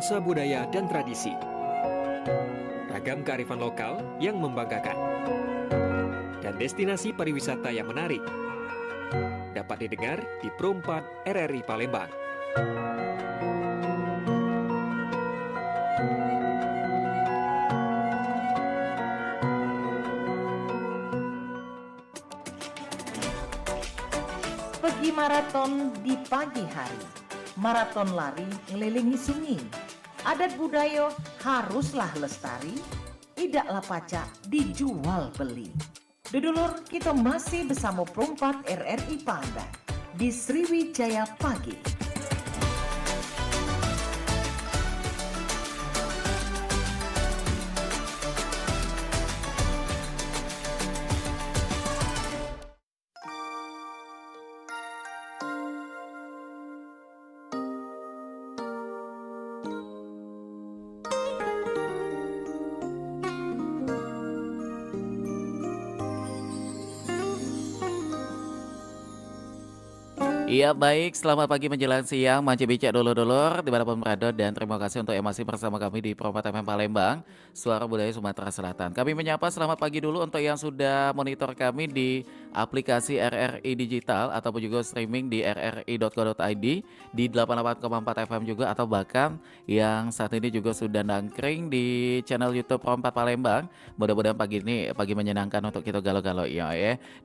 nuansa budaya dan tradisi. Ragam kearifan lokal yang membanggakan. Dan destinasi pariwisata yang menarik. Dapat didengar di Pro 4 RRI Palembang. Pergi maraton di pagi hari, maraton lari ngelilingi sungai. Adat budaya haruslah lestari, idaklah pacak dijual beli. Dudulur, kita masih bersama Pro 4 RRI Palembang di Sriwijaya Pagi. Iya baik, selamat pagi menjelang siang, Manci Bicak dulur-dulur dimanapun berada dan terima kasih untuk yang masih bersama kami di Pro 4 FM Palembang, Suara Budaya Sumatera Selatan. Kami menyapa selamat pagi dulu untuk yang sudah monitor kami di aplikasi RRI Digital ataupun juga streaming di rri.co.id di 88,4 FM juga atau bahkan yang saat ini juga sudah nangkring di channel YouTube Pro 4 Palembang. Mudah-mudahan pagi ini pagi menyenangkan untuk kita galau-galau ya.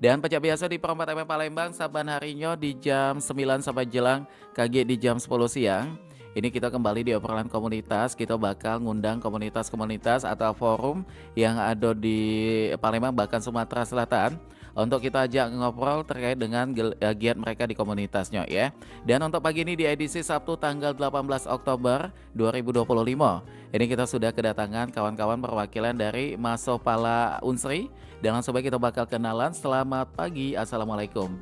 Dan pecah biasa di Pro 4 FM Palembang saban harinya di jam 9 sampai jelang KG di jam 10 siang. Ini kita kembali di obrolan komunitas. Kita bakal ngundang komunitas-komunitas atau forum yang ada di Palembang bahkan Sumatera Selatan untuk kita ajak ngobrol terkait dengan giat mereka di komunitasnya ya. Dan untuk pagi ini di edisi Sabtu tanggal 18 Oktober 2025 ini kita sudah kedatangan kawan-kawan perwakilan dari Masopala Unsri. Dan langsung baik kita bakal kenalan. Selamat pagi, Assalamualaikum.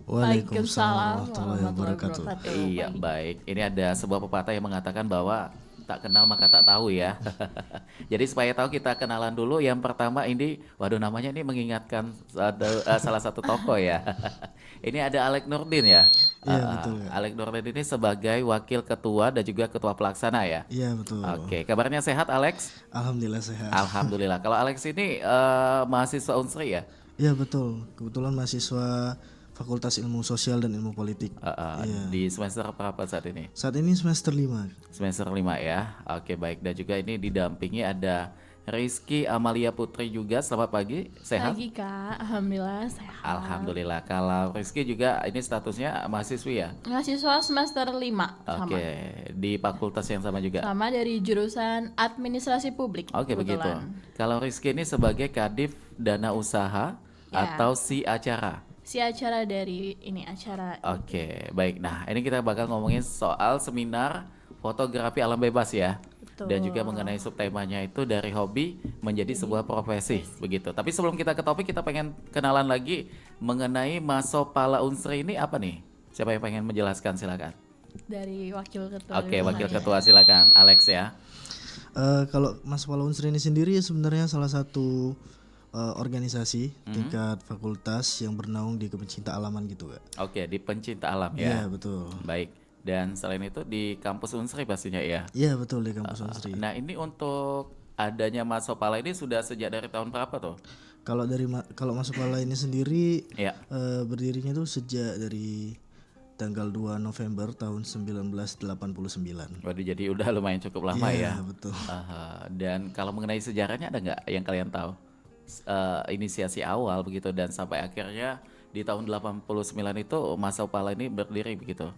Waalaikumsalam warahmatullahi wabarakatuh. Iya baik, ini ada sebuah pepatah yang mengatakan bahwa tak kenal maka tak tahu ya. Jadi supaya tahu kita kenalan dulu. Yang pertama ini, waduh namanya ini mengingatkan salah satu tokoh ya. Ini ada Alex Nurdin ya. Iya betul ya. Alex Nurdin ini sebagai wakil ketua dan juga ketua pelaksana ya. Iya betul. Oke, kabarnya sehat Alex? Alhamdulillah sehat. Alhamdulillah. Kalau Alex ini mahasiswa Unsri ya? Iya betul. Kebetulan mahasiswa Fakultas Ilmu Sosial dan Ilmu Politik. Iya. Di semester berapa saat ini? Saat ini semester 5. Semester 5 ya. Oke baik, dan juga ini didampingi ada Rizky Amalia Putri juga. Selamat pagi, sehat? Pagi Kak, Alhamdulillah sehat. Alhamdulillah. Kalau Rizky juga ini statusnya mahasiswi ya? Mahasiswa semester 5 sama. Oke, di fakultas yang sama juga? Sama dari jurusan Administrasi Publik. Oke begitu. kebetulan. Kalau Rizky ini sebagai Kadif Dana Usaha Ya. atau si acara? Si acara dari ini acara. Oke, baik. Nah, ini kita bakal ngomongin soal seminar fotografi alam bebas ya. Betul. Dan juga mengenai subtemanya itu dari hobi menjadi sebuah profesi, begitu. Tapi sebelum kita ke topik, kita pengen kenalan lagi mengenai Masopala Unsri ini apa nih? Siapa yang pengen menjelaskan, silakan. Dari wakil ketua. Oke, dulu wakil ya. ketua silakan, Alex ya. Kalau Masopala Unsri ini sendiri sebenarnya salah satu organisasi tingkat fakultas yang bernaung di kepencinta alaman gitu Kak. Oke, di pencinta alam Iya ya. betul. Baik. Dan selain itu di kampus Unsri pastinya ya. Iya betul di kampus Unsri. Nah, ini untuk adanya Masopala ini sudah sejak dari tahun berapa tuh? Kalau kalau Masopala ini sendiri Ya. berdirinya tuh sejak dari tanggal 2 November tahun 1989. Waduh, jadi udah lumayan cukup lama ya. Iya betul. Aha. Dan kalau mengenai sejarahnya ada nggak yang kalian tahu? Inisiasi awal begitu dan sampai akhirnya di tahun 89 itu Masopala ini berdiri begitu.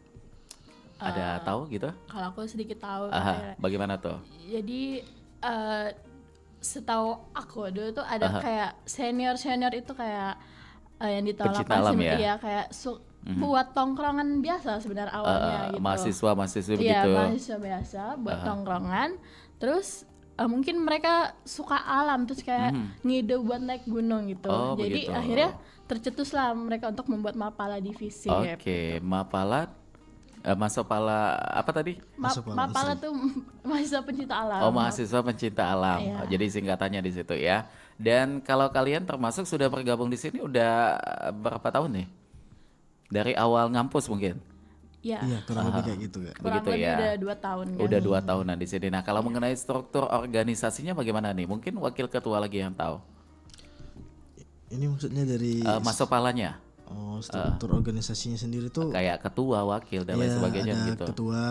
Ada tahu gitu? Kalau aku sedikit tahu. Aha, bagaimana tuh? Jadi setahu aku dulu tuh ada kayak senior itu kayak yang di tahun Pencinta alam ya? Iya kayak buat tongkrongan biasa sebenarnya awalnya gitu. Mahasiswa-mahasiswa Iya, begitu. mahasiswa biasa buat tongkrongan. Terus mungkin mereka suka alam terus kayak ngide buat naik gunung gitu. Oh, Jadi begitu. akhirnya tercetuslah mereka untuk membuat Mapala divisi. Oke, Masopala apa tadi? Masopala Mapala tuh mahasiswa pencinta alam. Oh, mahasiswa pencinta alam. Iya. Oh, jadi singkatannya di situ ya. Dan kalau kalian termasuk sudah bergabung di sini udah berapa tahun nih? Dari awal ngampus mungkin? Ya, Iya, kurang lebih kayak gitu Kak. kurang Begitu lebih ya. udah 2 tahun kan. Udah 2 tahunan di sini. Nah, kalau mengenai struktur organisasinya bagaimana nih? Mungkin wakil ketua lagi yang tahu. Ini maksudnya dari Masopalanya struktur organisasinya sendiri tuh kayak ketua, wakil dan lain ya sebagainya ada gitu. ketua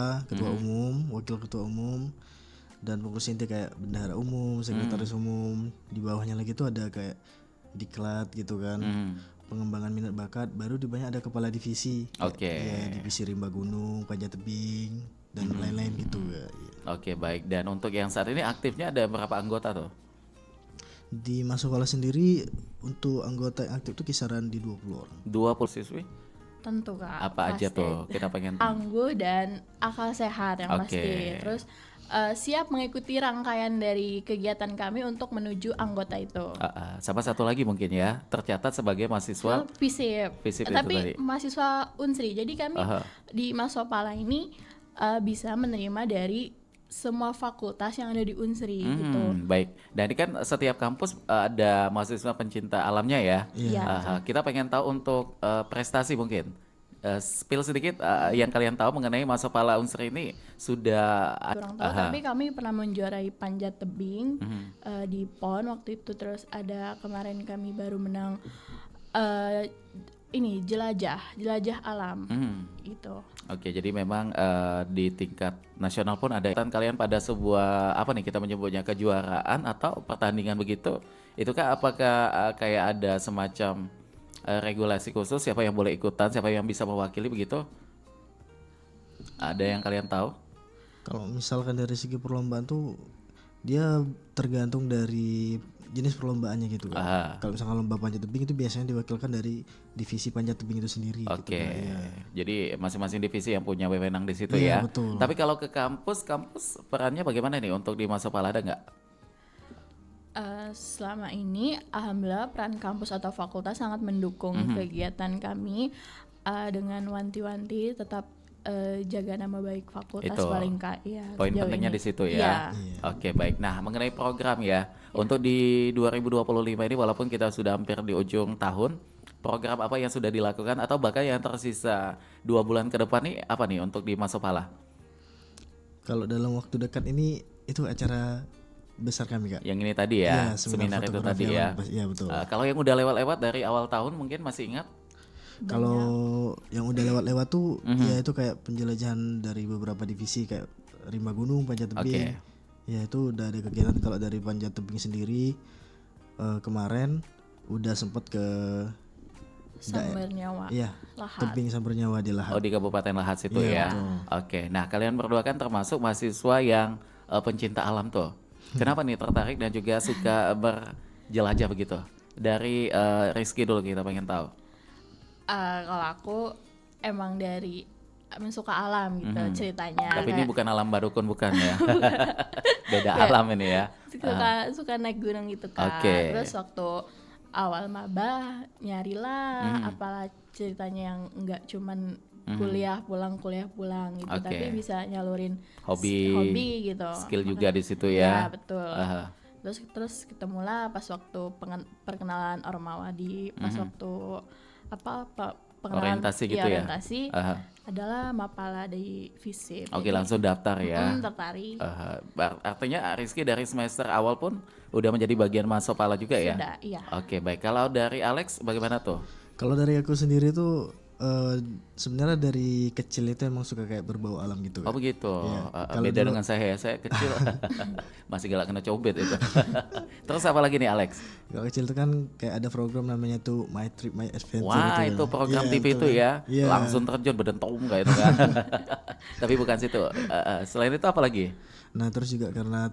umum, wakil ketua umum, dan pengurus inti kayak bendahara umum, sekretaris umum. Di bawahnya lagi tuh ada kayak diklat gitu kan. Pengembangan minat bakat, baru di banyak ada kepala divisi. Oke. Ya, divisi rimba gunung, panjat tebing dan lain-lain gitu ya. Oke, baik. Dan untuk yang saat ini aktifnya ada berapa anggota tuh? Di Masopala sendiri untuk anggota yang aktif tuh kisaran di 20 orang. 20 siswi? Tentu Kak. Apa aja pasti. tuh? Kita pengen Angguh dan akal sehat yang Oke. pasti. Terus siap mengikuti rangkaian dari kegiatan kami untuk menuju anggota itu. sama satu lagi mungkin ya, tercatat sebagai mahasiswa FISIP. FISIP itu Tapi tadi. mahasiswa Unsri. Jadi kami di Masopala ini bisa menerima dari semua fakultas yang ada di Unsri gitu. Baik. Dan ini kan setiap kampus ada mahasiswa pencinta alamnya ya. Iya. Kita pengen tahu untuk prestasi mungkin. Spill sedikit yang kalian tahu mengenai Masopala Unsri ini sudah Kurang tahu, tapi kami pernah menjuarai panjat tebing di PON waktu itu. Terus ada kemarin kami baru menang ini jelajah alam gitu. Oke, jadi memang di tingkat nasional pun ada. Dan kalian pada sebuah apa nih kita menyebutnya kejuaraan atau pertandingan begitu? Itukah apakah kayak ada semacam regulasi khusus siapa yang boleh ikutan, siapa yang bisa mewakili begitu? Ada yang kalian tahu? Kalau misalkan dari segi perlombaan tuh dia tergantung dari jenis perlombaannya gitu kan. Kalau misalkan lomba panjat tebing itu biasanya diwakilkan dari divisi panjat tebing itu sendiri. Oke, gitu, kan. Ya. jadi masing-masing divisi yang punya wewenang di situ Iya, ya. betul. Tapi kalau ke kampus perannya bagaimana nih untuk di Masopala ada nggak? Selama ini alhamdulillah peran kampus atau fakultas sangat mendukung kegiatan kami dengan wanti-wanti tetap jaga nama baik fakultas Itu paling ya, poin sejauh pentingnya ini. di situ Iya. ya. Oke, baik. Nah, mengenai program ya, untuk di 2025 ini walaupun kita sudah hampir di ujung tahun, program apa yang sudah dilakukan atau bahkan yang tersisa 2 bulan ke depan nih apa nih untuk di Masopala? Kalau dalam waktu dekat ini itu acara besar kami Kak. Yang ini tadi ya, Iya, seminar itu fotografi tadi ya. alam. Iya betul. Kalau yang udah lewat-lewat dari awal tahun mungkin masih ingat? Kalau yang udah lewat-lewat tuh ya itu kayak penjelajahan dari beberapa divisi kayak rimba gunung, panjat tebing. Ya itu udah ada kegiatan. Kalau dari panjat tebing sendiri kemarin udah sempet ke Sumber Nyawa. iya, Lahat. tebing Sumber Nyawa di Lahat. Oh, di Kabupaten Lahat situ ya. Iya, betul. Oke. Nah, kalian berdua kan termasuk mahasiswa yang pencinta alam tuh. Kenapa nih tertarik dan juga suka berjelajah begitu? Dari Rizky dulu kita pengen tahu. Kalau aku emang dari suka alam gitu ceritanya. Tapi ini Kayak bukan alam Barukun bukan ya? Beda alam ini ya. suka naik gunung gitu kan. Oke. Terus waktu awal maba nyarilah apalah ceritanya yang enggak cuman kuliah pulang gitu, Oke. tapi bisa nyalurin Hobi gitu. skill juga di situ Ya, ya. betul. Terus ketemulah pas waktu perkenalan Ormawa di pas waktu pengenalan Orientasi gitu ya? orientasi adalah Mapala di FISIP. Oke, langsung daftar ya. Tertarik. Artinya Rizky dari semester awal pun udah menjadi bagian Masopala juga ya? Sudah, iya. Oke, baik. Kalau dari Alex bagaimana tuh? Kalau dari aku sendiri tuh sebenarnya dari kecil itu emang suka kayak berbau alam gitu Oh kan. begitu. Kalau Beda dulu- dengan saya kecil masih galak kena cobet itu. Terus apa lagi nih Alex? Kalau kecil tuh kan kayak ada program namanya tuh My Trip My Adventure Wah gitu. itu program Iya, TV betul itu kan. ya, Iya. langsung terjun bedentong kayak itu kan. Tapi bukan situ. Selain itu apa lagi? Nah terus juga karena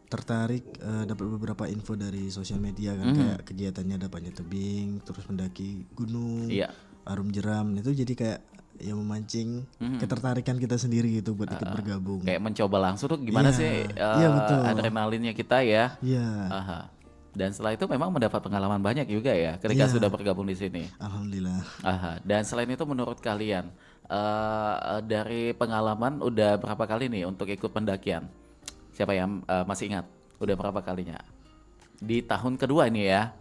tertarik dapat beberapa info dari sosial media kan kayak kegiatannya ada panjat tebing, terus mendaki gunung, Iya. arum jeram itu jadi kayak yang memancing ketertarikan kita sendiri gitu buat ikut bergabung. Kayak mencoba langsung tuh gimana Iya. sih Iya, betul. adrenalinnya kita ya. Iya, Dan setelah itu memang mendapat pengalaman banyak juga ya ketika Iya. sudah bergabung di sini. alhamdulillah. Dan selain itu menurut kalian dari pengalaman udah berapa kali nih untuk ikut pendakian? Siapa yang masih ingat? Udah berapa kalinya? Di tahun kedua ini ya.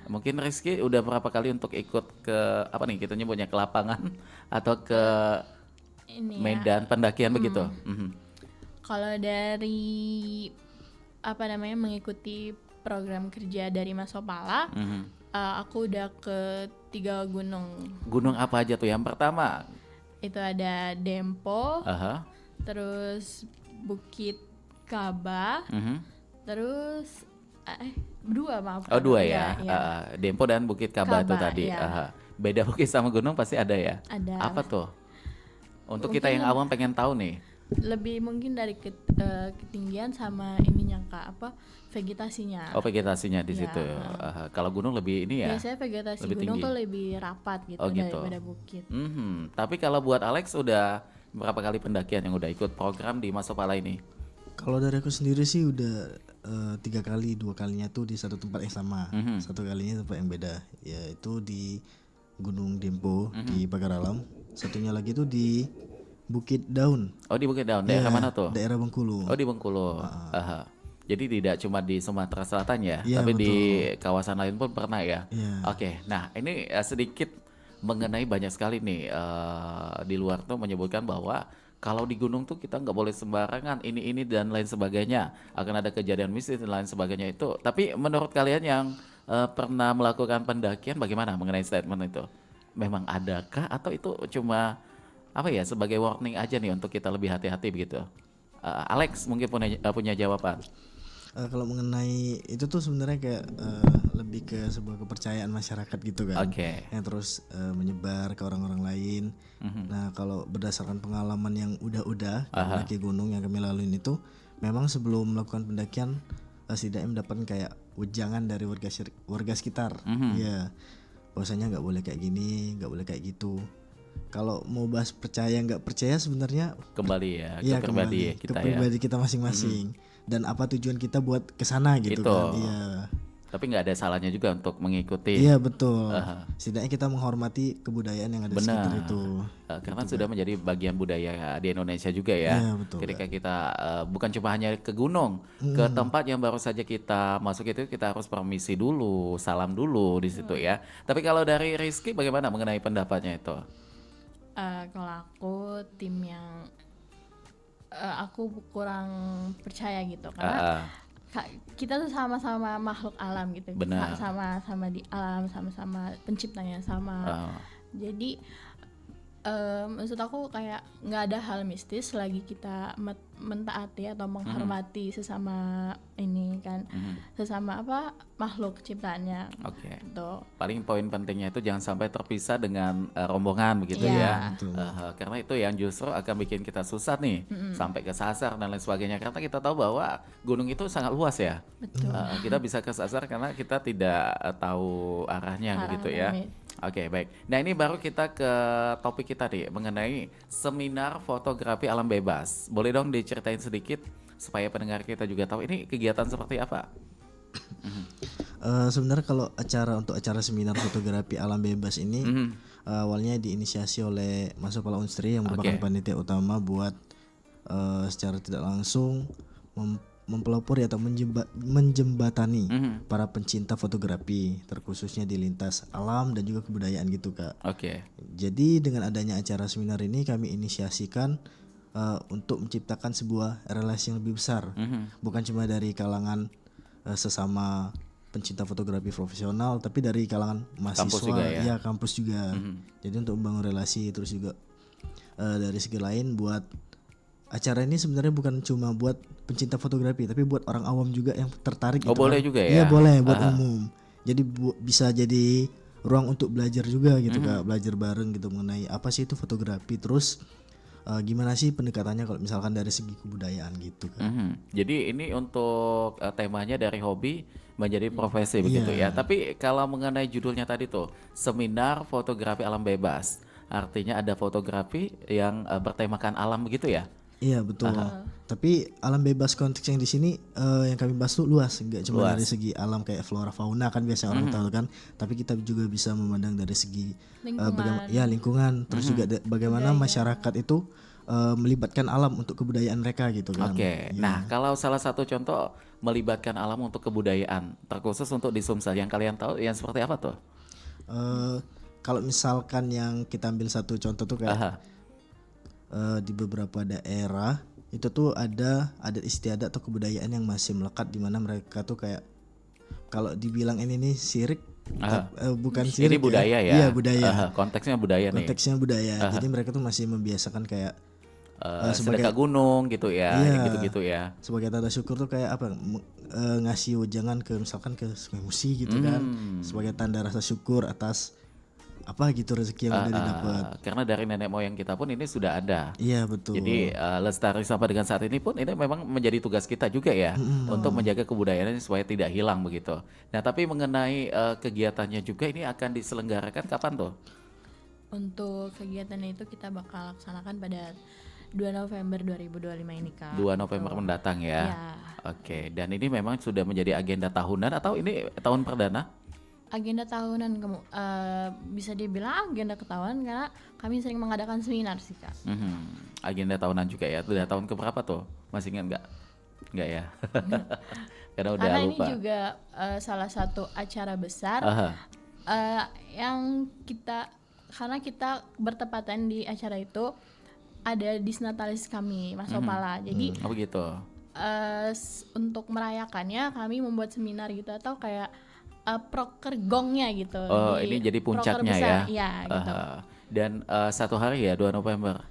Mungkin Rizky udah berapa kali untuk ikut ke apa nih kita nyebutnya ke lapangan atau ke ini ya. medan pendakian begitu. Kalau dari apa namanya mengikuti program kerja dari Mas Opala, aku udah ke 3 gunung. Gunung apa aja tuh? Yang pertama, Itu ada Dempo, aha, terus Bukit Kaba, terus dua maaf. oh 2 ya, Iya, Dempo dan Bukit Kaba itu Kaba, tadi. iya. Aha. Beda bukit sama gunung pasti ada ya. Ada. Apa tuh? Untuk kita Mungkin yang awam pengen tahu nih. lebih mungkin dari ketinggian sama ininya Kak, apa vegetasinya. Oh vegetasinya di Iya. situ. Kalau gunung lebih ini ya. Biasanya vegetasi lebih gunung tinggi. tuh lebih rapat gitu, Oh, gitu. daripada bukit. Tapi kalau buat Alex udah berapa kali pendakian yang udah ikut program di Mas Opala ini? Kalau dari aku sendiri sih udah 3 kali, 2 kalinya tuh di satu tempat yang sama, satu kalinya tempat yang beda, yaitu di Gunung Dempo di Pagar Alam, satunya lagi tuh di Bukit Daun. Oh di Bukit Daun, daerah Ya, mana tuh? Daerah Bengkulu. Oh di Bengkulu. Aha. Jadi tidak cuma di Sumatera Selatan ya, Iya, tapi di betul. kawasan lain pun pernah ya. Iya. Oke, nah ini sedikit mengenai banyak sekali nih di luar tuh menyebutkan bahwa kalau di gunung tuh kita nggak boleh sembarangan ini dan lain sebagainya, akan ada kejadian mistis dan lain sebagainya itu. Tapi menurut kalian yang pernah melakukan pendakian bagaimana mengenai statement itu? Memang adakah atau itu cuma apa ya sebagai warning aja nih untuk kita lebih hati-hati begitu? Alex mungkin punya jawaban. Kalau mengenai itu tuh sebenarnya kayak lebih ke sebuah kepercayaan masyarakat gitu kan, Oke. yang terus menyebar ke orang-orang lain. Nah kalau berdasarkan pengalaman yang udah mendaki gunung yang kami laluin itu, memang sebelum melakukan pendakian setidaknya mendapatkan kayak wejangan dari warga sekitar, ya bahwasanya nggak boleh kayak gini, nggak boleh kayak gitu. Kalau mau bahas percaya nggak percaya sebenarnya Kembali ya ke iya, pribadi kembali kita ke ya. pribadi kita masing-masing, dan apa tujuan kita buat kesana gitu Itu. kan. Iya. Tapi nggak ada salahnya juga untuk mengikuti. Iya betul. Setidaknya kita menghormati kebudayaan yang ada di sekitar Benar. itu. Karena sudah menjadi bagian budaya di Indonesia juga ya. Iya, betul, Ketika kita bukan cuma hanya ke gunung, ke tempat yang baru saja kita masuk itu kita harus permisi dulu, salam dulu di situ ya. Tapi kalau dari Rizky bagaimana mengenai pendapatnya itu? Kalau aku tim yang aku kurang percaya gitu karena kita tuh sama-sama makhluk alam gitu. Benar. Sama-sama di alam, sama-sama penciptanya sama. Jadi maksud aku kayak nggak ada hal mistis selagi kita mentaati atau menghormati sesama ini kan, sesama apa makhluk ciptaannya. Oke. Gitu. Paling poin pentingnya itu jangan sampai terpisah dengan rombongan begitu Iya. ya. Betul. Karena itu yang justru akan bikin kita susah nih sampai kesasar dan lain sebagainya. Karena kita tahu bahwa gunung itu sangat luas ya. Betul. Kita bisa kesasar karena kita tidak tahu arahnya begitu ya. Arahnya. Oke, baik. Nah ini baru kita ke topik kita nih mengenai seminar fotografi alam bebas. Boleh dong diceritain sedikit supaya pendengar kita juga tahu ini kegiatan seperti apa? Sebenarnya kalau untuk acara seminar fotografi alam bebas ini awalnya diinisiasi oleh Mas Opala Unstri yang merupakan panitia utama buat secara tidak langsung mempelopori atau menjembatani para pencinta fotografi, terkhususnya di lintas alam dan juga kebudayaan gitu Kak. Oke. Jadi dengan adanya acara seminar ini kami inisiasikan untuk menciptakan sebuah relasi yang lebih besar, bukan cuma dari kalangan sesama pencinta fotografi profesional, tapi dari kalangan mahasiswa, Kampus juga ya? kampus juga. Jadi untuk membangun relasi, terus juga dari segi lain buat acara ini sebenarnya bukan cuma buat pencinta fotografi, tapi buat orang awam juga yang tertarik. Oh, gitu boleh kan. juga ya? Iya boleh, buat umum. Jadi bisa jadi ruang untuk belajar juga gitu Kak, belajar bareng gitu mengenai apa sih itu fotografi, terus gimana sih pendekatannya kalau misalkan dari segi kebudayaan gitu kan. Jadi ini untuk temanya dari hobi menjadi profesi begitu ya. Tapi kalau mengenai judulnya tadi tuh seminar fotografi alam bebas, artinya ada fotografi yang bertemakan alam begitu ya? Iya betul. Tapi alam bebas konteks yang di sini yang kami bahas tuh luas, nggak cuma dari segi alam kayak flora fauna kan biasa orang tahu kan. Tapi kita juga bisa memandang dari segi lingkungan, terus juga bagaimana masyarakat itu melibatkan alam untuk kebudayaan mereka gitu kan. Oke. Nah kalau salah satu contoh melibatkan alam untuk kebudayaan, terkhusus untuk di Sumsel yang kalian tahu yang seperti apa tuh? Kalau misalkan yang kita ambil satu contoh tuh kayak di beberapa daerah itu tuh ada adat istiadat atau kebudayaan yang masih melekat, di mana mereka tuh kayak kalau dibilang ini nih syirik, bukan syirik, ini budaya ya. Iya, budaya. Konteksnya budaya nih. Konteksnya budaya. Jadi mereka tuh masih membiasakan kayak sedekah gunung gitu ya, Iya. gitu-gitu ya. sebagai tanda syukur tuh kayak apa, ngasih wejangan ke misalkan ke Sungai Musi gitu kan, sebagai tanda rasa syukur atas apa gitu rezeki yang udah didapat. Karena dari nenek moyang kita pun ini sudah ada. Iya betul. Jadi lestari sampai dengan saat ini pun ini memang menjadi tugas kita juga ya untuk menjaga kebudayaan ini supaya tidak hilang begitu. Nah tapi mengenai kegiatannya juga ini akan diselenggarakan kapan tuh? Untuk kegiatan itu kita bakal laksanakan pada 2 November 2025 ini Kak. 2 November mendatang ya. Ya. Oke, dan ini memang sudah menjadi agenda tahunan atau ini tahun perdana? Agenda tahunan bisa dibilang agenda ketahuan karena kami sering mengadakan seminar sih Kak. Agenda tahunan juga ya. Sudah tahun keberapa tuh? Masih ingat nggak? Nggak ya. Karena udah Karena lupa. ini juga salah satu acara besar yang karena kita bertepatan di acara itu ada disnatalis kami Mas Opala. Jadi Oh begitu. untuk merayakannya kami membuat seminar gitu atau kayak proker gongnya gitu. Oh ini jadi proker puncaknya besar, ya. Iya gitu. Dan 1 hari ya 2 November.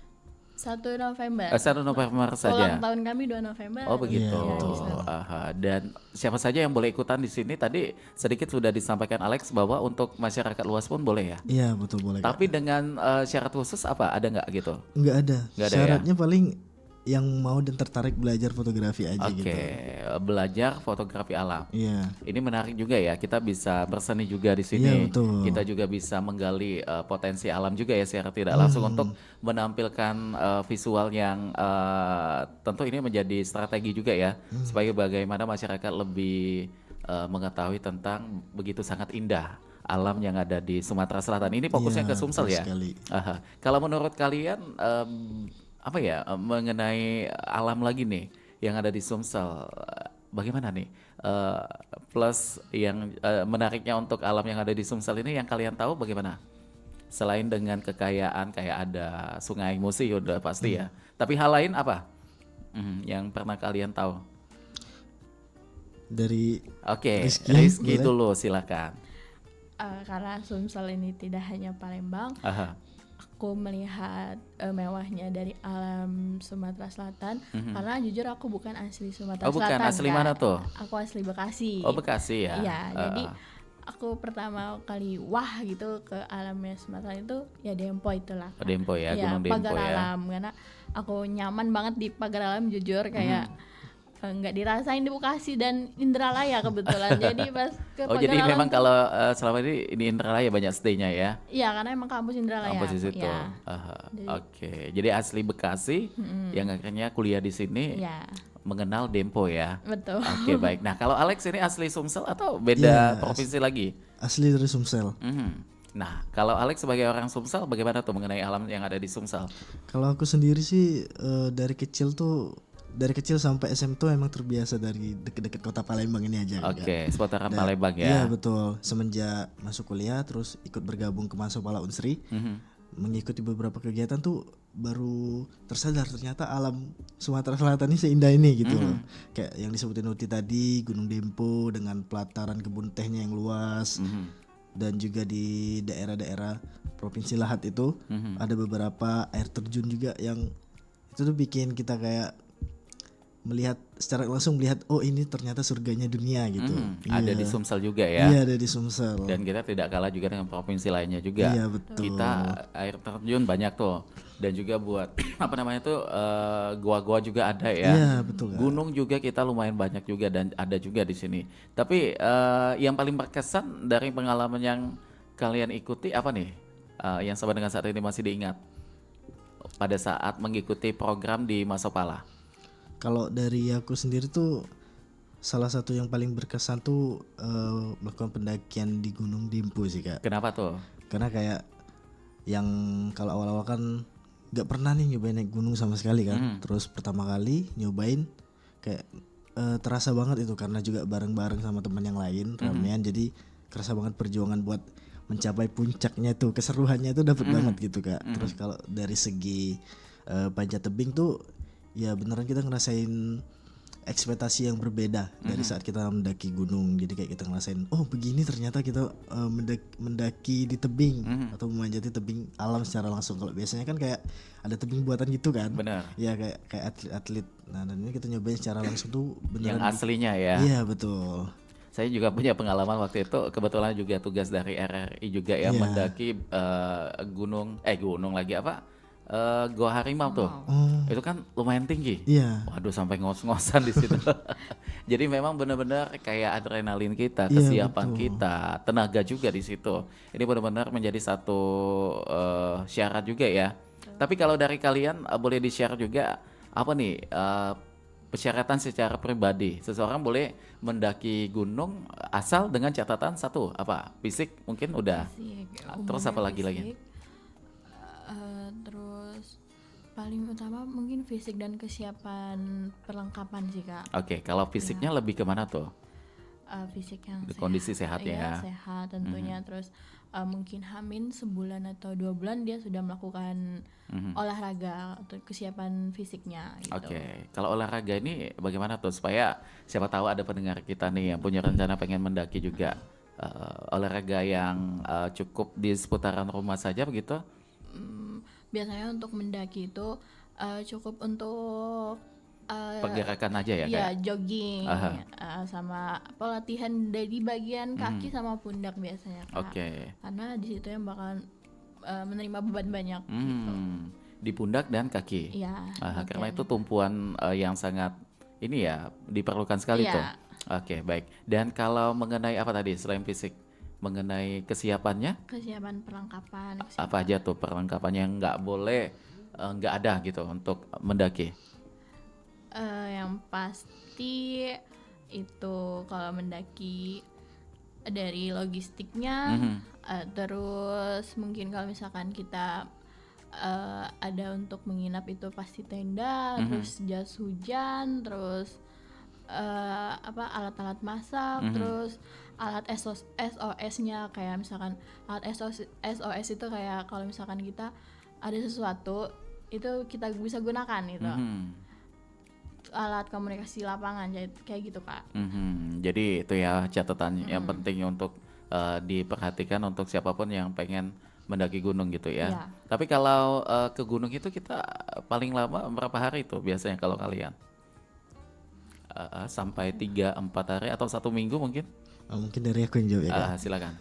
1 November. 1 November saja. Ulang tahun kami 2 November. Oh begitu. Iya, di sana. Dan siapa saja yang boleh ikutan di sini? Tadi sedikit sudah disampaikan Alex bahwa untuk masyarakat luas pun boleh ya. Iya betul, boleh. Tapi dengan syarat khusus apa? Ada nggak gitu? Nggak ada. Nggak ada Syaratnya paling yang mau dan tertarik belajar fotografi aja Oke, gitu. belajar fotografi alam. Iya. Ini menarik juga ya. Kita bisa berseni juga di sini. Iya, betul. Kita juga bisa menggali potensi alam juga ya secara tidak langsung untuk menampilkan visual yang tentu ini menjadi strategi juga ya supaya bagaimana masyarakat lebih mengetahui tentang begitu sangat indah alam yang ada di Sumatera Selatan. Ini fokusnya Iya, ke Sumsel betul ya. sekali. Kalau menurut kalian apa ya mengenai alam lagi nih yang ada di Sumsel, bagaimana nih plus yang menariknya untuk alam yang ada di Sumsel ini yang kalian tahu bagaimana? Selain dengan kekayaan kayak ada Sungai Musi udah pasti ya, tapi hal lain apa yang pernah kalian tahu? Dari Oke, Rizky, Rizky boleh? dulu silakan. Karena Sumsel ini tidak hanya Palembang, aku melihat mewahnya dari alam Sumatera Selatan. Karena jujur aku bukan asli Sumatera Oh bukan, Selatan. asli Kak. mana tuh? Aku asli Bekasi. Oh Bekasi ya. Iya, jadi aku pertama kali wah gitu ke alamnya Sumatera itu ya Dempo itulah. Kak. Dempo ya, Iya, Gunung Dempo pagar ya. alam karena aku nyaman banget di pagar alam jujur kayak nggak dirasain di Bekasi dan Indralaya kebetulan. Jadi pas ke Oh pagar jadi alam memang tuh- kalau selama ini di Indralaya banyak stay-nya ya? Iya, karena emang kampus Indralaya. Kampus di situ. Iya. Oke, jadi asli Bekasi yang akhirnya kuliah di sini Iya, mengenal Dempo ya. betul. Oke baik. Nah kalau Alex ini asli Sumsel atau beda Iya, provinsi lagi? asli dari Sumsel. Nah kalau Alex sebagai orang Sumsel bagaimana tuh mengenai alam yang ada di Sumsel? Kalau aku sendiri sih dari kecil sampai SM tuh emang terbiasa dari deket-deket kota Palembang ini aja. Oke, seputaran Dan- Palembang Iya ya. betul. Semenjak masuk kuliah terus ikut bergabung ke Masopala Unsri, mengikuti beberapa kegiatan tuh baru tersadar ternyata alam Sumatera Selatan ini seindah ini gitu loh. Kayak yang disebutin Uti tadi, Gunung Dempo dengan pelataran kebun tehnya yang luas. Dan juga di daerah-daerah Provinsi Lahat itu ada beberapa air terjun juga yang itu tuh bikin kita kayak melihat secara langsung melihat oh ini ternyata surganya dunia gitu. Ada di Sumsel juga ya. Iya, ada di Sumsel. Dan kita tidak kalah juga dengan provinsi lainnya juga. Iya, betul. Kita air terjun banyak tuh. Dan juga buat apa namanya tuh gua-gua juga ada ya. Iya, betul, Kak. Gunung juga kita lumayan banyak juga dan ada juga di sini. Tapi yang paling berkesan dari pengalaman yang kalian ikuti apa nih? Yang sampai dengan saat ini masih diingat pada saat mengikuti program di Masopala. Kalau dari aku sendiri tuh salah satu yang paling berkesan tuh melakukan pendakian di Gunung Dempo sih Kak. Kenapa tuh? Karena kayak yang kalau awal-awal kan nggak pernah nih nyobain naik gunung sama sekali kan. Terus pertama kali nyobain kayak terasa banget itu karena juga bareng-bareng sama teman yang lain ramean, jadi kerasa banget perjuangan buat mencapai puncaknya tuh, keseruannya tuh dapat banget gitu Kak. Terus kalau dari segi panjat tebing tuh ya beneran kita ngerasain ekspektasi yang berbeda dari saat kita mendaki gunung. Jadi kayak kita ngerasain, oh begini ternyata kita mendaki di tebing atau memanjati tebing alam secara langsung. Kalau biasanya kan kayak ada tebing buatan gitu kan. Benar. Ya kayak atlet-atlet. Nah, dan ini kita nyobain secara langsung tuh beneran Yang aslinya ya. Iya, betul. Saya juga punya pengalaman waktu itu, kebetulan juga tugas dari RRI juga ya, Iya. mendaki gunung lagi apa? Goa Harimau tuh. Oh, Itu kan lumayan tinggi. iya. Waduh, sampai ngos-ngosan di situ. Jadi memang benar-benar kayak adrenalin kita, Iya, kesiapan betul. kita, tenaga juga di situ. Ini benar-benar menjadi satu syarat juga ya. Tapi kalau dari kalian boleh di-share juga apa nih persyaratan secara pribadi. Seseorang boleh mendaki gunung asal dengan catatan satu apa? Fisik mungkin udah. Fisik, Terus apa umumnya lagi? fisik. Terus paling utama mungkin fisik dan kesiapan perlengkapan sih Kak. Oke, kalau fisiknya lebih kemana tuh? Fisik yang Kondisi sehat ya. sehat tentunya. Terus mungkin hamil sebulan atau 2 bulan dia sudah melakukan olahraga untuk kesiapan fisiknya gitu. Oke, kalau olahraga ini bagaimana tuh supaya siapa tahu ada pendengar kita nih yang punya rencana pengen mendaki juga olahraga yang cukup di seputaran rumah saja begitu? Biasanya untuk mendaki itu cukup untuk Pergerakan aja ya ya kayak. jogging Aha. sama pelatihan dari bagian kaki sama pundak biasanya Kak. Oke. Karena di situ yang bakal menerima beban banyak gitu. Di pundak dan kaki. Iya. Karena bagian. itu tumpuan yang sangat ini ya diperlukan sekali Iya. tuh. Oke, baik. Dan kalau mengenai apa tadi selain fisik, mengenai kesiapannya Kesiapan perlengkapan. apa aja tuh perlengkapannya yang nggak boleh nggak ada gitu untuk mendaki? Yang pasti itu kalau mendaki dari logistiknya, terus mungkin kalau misalkan kita ada untuk menginap itu pasti tenda, terus jas hujan, terus alat-alat masak, terus alat SOS-nya kayak misalkan alat SOS itu kayak kalau misalkan kita ada sesuatu itu kita bisa gunakan gitu. Alat komunikasi lapangan kayak gitu Kak. Jadi itu ya catatan yang penting untuk diperhatikan untuk siapapun yang pengen mendaki gunung gitu ya. Iya. Tapi kalau ke gunung itu kita paling lama berapa hari tuh biasanya kalau kalian? Sampai 3-4 hari atau 1 minggu mungkin? Mungkin dari aku yang jawab ya Kak. Silakan.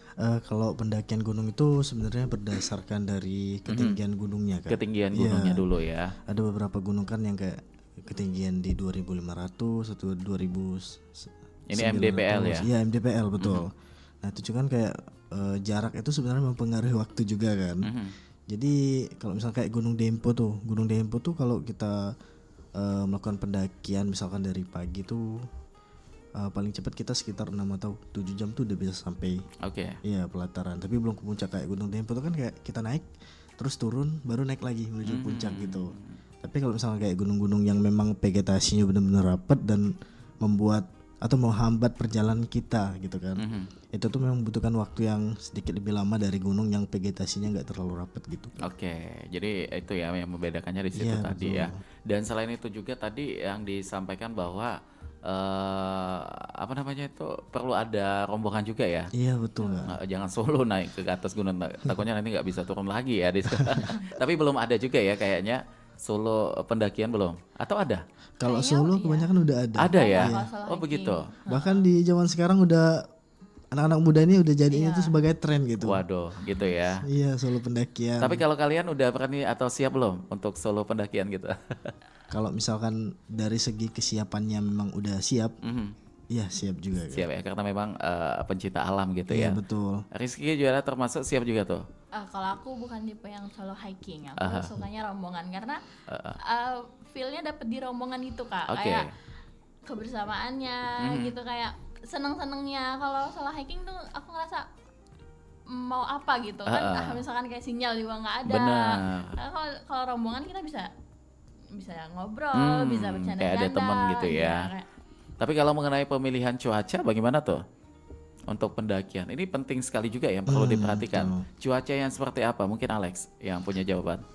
Kalau pendakian gunung itu sebenarnya berdasarkan dari ketinggian gunungnya Kak. Ketinggian Iya. gunungnya dulu ya. Ada beberapa gunung kan yang kayak ketinggian di 2.500 atau 2.000. Ini MDPL ya? Iya, MDPL betul. Nah, itu juga kan kayak jarak itu sebenarnya mempengaruhi waktu juga kan. Jadi kalau misalnya kayak Gunung Dempo tuh kalau kita melakukan pendakian misalkan dari pagi tuh paling cepat kita sekitar 6 atau 7 jam tuh udah bisa sampai Oke. iya pelataran. Tapi belum ke puncak kayak Gunung Dempo tuh kan kayak kita naik terus turun baru naik lagi menuju puncak gitu. Tapi kalau misalnya kayak gunung-gunung yang memang vegetasinya benar-benar rapat dan membuat atau menghambat perjalanan kita gitu kan, itu tuh memang membutuhkan waktu yang sedikit lebih lama dari gunung yang vegetasinya nggak terlalu rapat gitu. Oke, jadi itu ya yang membedakannya di situ Iya, tadi betul. ya. Dan selain itu juga tadi yang disampaikan bahwa apa namanya itu perlu ada rombongan juga ya. Iya betul nggak? Jangan solo naik ke atas gunung, takutnya nanti nggak bisa turun lagi ya. Tapi belum ada juga ya kayaknya solo pendakian belum? Atau ada? Kalau Kayaknya Solo iya. kebanyakan udah ada. Ada ya? kalau solo Oh hiking. begitu. Bahkan di zaman sekarang udah anak-anak muda ini udah jadinya itu sebagai tren gitu. Waduh, gitu ya. Iya, solo pendakian. Tapi kalau kalian udah berani atau siap belum untuk solo pendakian gitu? Kalau misalkan dari segi kesiapannya memang udah siap, iya siap juga kan. Siap ya, karena memang pencinta alam gitu Iya ya. betul. Rizky juga termasuk siap juga tuh. Kalau aku bukan tipe yang solo hiking, aku sukanya rombongan karena feel-nya dapet di rombongan itu Kak, Oke. kayak kebersamaannya gitu, kayak seneng-senengnya. Kalau solo hiking tuh aku ngerasa mau apa gitu kan, misalkan kayak sinyal juga nggak ada. Benar. Karena kalau rombongan kita bisa ngobrol, bisa bercanda-canda. Kayak ada teman gitu ya. Iya, kayak Tapi kalau mengenai pemilihan cuaca bagaimana tuh? Untuk pendakian. Ini penting sekali juga yang perlu diperhatikan. Cuaca yang seperti apa? Mungkin Alex yang punya jawaban.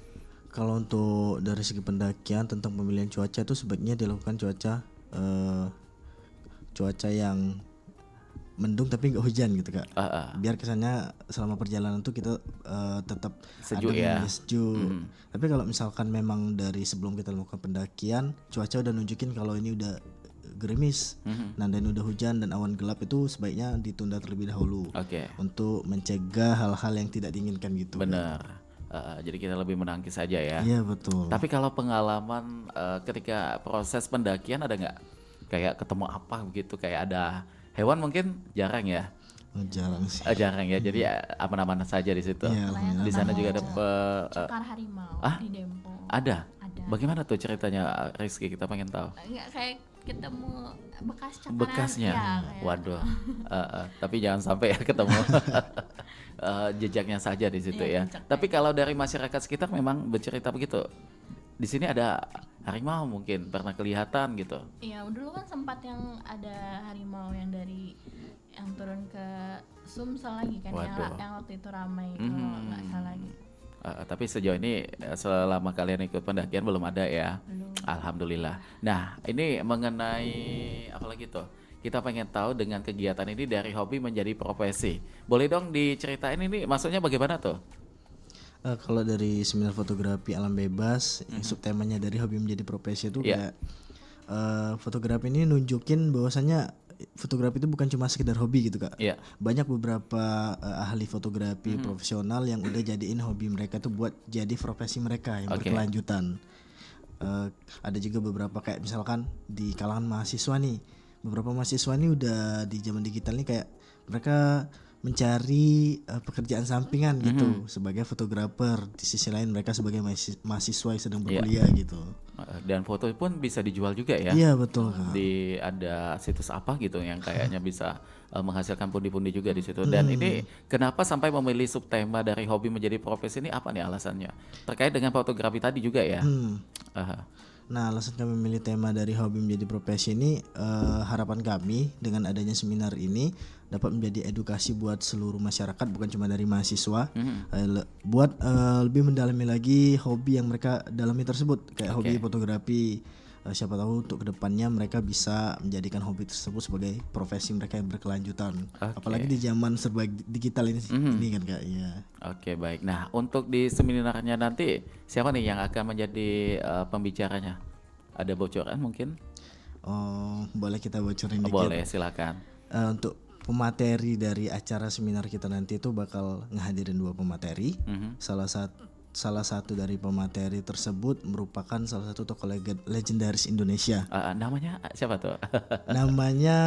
Kalau untuk dari segi pendakian tentang pemilihan cuaca itu sebaiknya dilakukan cuaca yang mendung tapi nggak hujan gitu Kak. Biar kesannya selama perjalanan tuh kita tetap Sejuk adem, ya. sejuk. Tapi kalau misalkan memang dari sebelum kita melakukan pendakian cuaca udah nunjukin kalau ini udah gerimis, nah dan udah hujan dan awan gelap, itu sebaiknya ditunda terlebih dahulu untuk mencegah hal-hal yang tidak diinginkan gitu. Benar. Jadi kita lebih menangkis saja ya. Iya betul. Tapi kalau pengalaman ketika proses pendakian ada nggak kayak ketemu apa begitu, kayak ada hewan mungkin jarang ya? Jarang sih. Jarang ya. Jadi aman-aman saja di situ. Iya, Di sana juga ada Cakar harimau di Dempo. ada. Bagaimana tuh ceritanya Rizky? Kita pengen tahu. Enggak, kayak ketemu bekas cakaran. Bekasnya. Ya, kayak- Waduh. Tapi jangan sampai ya ketemu jejaknya saja di situ ya. Iya, Tapi kalau dari masyarakat sekitar memang bercerita begitu. Di sini ada harimau mungkin pernah kelihatan gitu. Iya, dulu kan sempat yang ada harimau yang turun ke Sumsel lagi kan, Waduh. yang waktu itu ramai kalau nggak salah gitu. Tapi sejauh ini selama kalian ikut pendakian belum ada ya. Belum. Alhamdulillah. Nah, ini mengenai apa lagi tuh? Kita pengen tahu dengan kegiatan ini dari hobi menjadi profesi. Boleh dong diceritain ini maksudnya bagaimana tuh? Kalau dari seminar fotografi alam bebas, subtemanya dari hobi menjadi profesi itu kayak fotografi ini nunjukin bahwasannya fotografi itu bukan cuma sekedar hobi gitu Kak. Iya. Banyak beberapa ahli fotografi profesional yang udah jadiin hobi mereka tuh buat jadi profesi mereka yang berkelanjutan. Ada juga beberapa kayak misalkan di kalangan mahasiswa nih, beberapa mahasiswa nih udah di zaman digital nih kayak mereka mencari pekerjaan sampingan gitu sebagai fotografer. Di sisi lain mereka sebagai mahasiswa yang sedang berkuliah gitu. Dan foto pun bisa dijual juga ya? Iya betul Kak. Di ada situs apa gitu yang kayaknya bisa menghasilkan pundi-pundi juga di situ. Dan ini kenapa sampai memilih subtema dari hobi menjadi profesi ini, apa nih alasannya? Terkait dengan fotografi tadi juga ya? Nah, alasan kami memilih tema dari hobi menjadi profesi ini, harapan kami dengan adanya seminar ini dapat menjadi edukasi buat seluruh masyarakat, bukan cuma dari mahasiswa, buat lebih mendalami lagi hobi yang mereka dalami tersebut, kayak hobi fotografi. Siapa tahu untuk kedepannya mereka bisa menjadikan hobi tersebut sebagai profesi mereka yang berkelanjutan. Apalagi di zaman serba digital ini, ini kan Kak. Iya. Oke, baik. Nah, untuk di seminarnya nanti siapa nih yang akan menjadi pembicaranya? Ada bocoran mungkin? Oh, boleh kita bocorin dikit? Boleh, silakan. Untuk pemateri dari acara seminar kita nanti itu bakal ngehadirin 2 pemateri. Salah satu dari pemateri tersebut merupakan salah satu tokoh legendaris Indonesia. Namanya siapa tuh? Namanya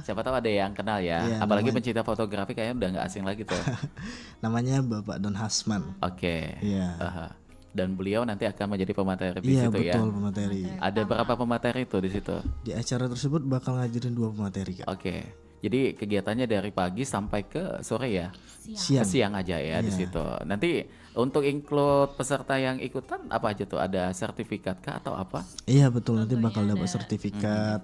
Siapa tahu ada yang kenal ya. Iya, Apalagi pencinta fotografi kayaknya udah nggak asing lagi tuh. namanya Bapak Don Hasman. Oke. Iya. Dan beliau nanti akan menjadi pemateri di Iya situ ya. betul pemateri. Ada berapa pemateri tuh di situ? Di acara tersebut bakal ngadirin 2 pemateri Kak. Oke. Jadi kegiatannya dari pagi sampai ke sore ya? Siang. Ke siang aja ya di situ. Nanti untuk include peserta yang ikutan apa aja tuh? Ada sertifikat kah atau apa? Iya betul, nanti bakal dapat sertifikat.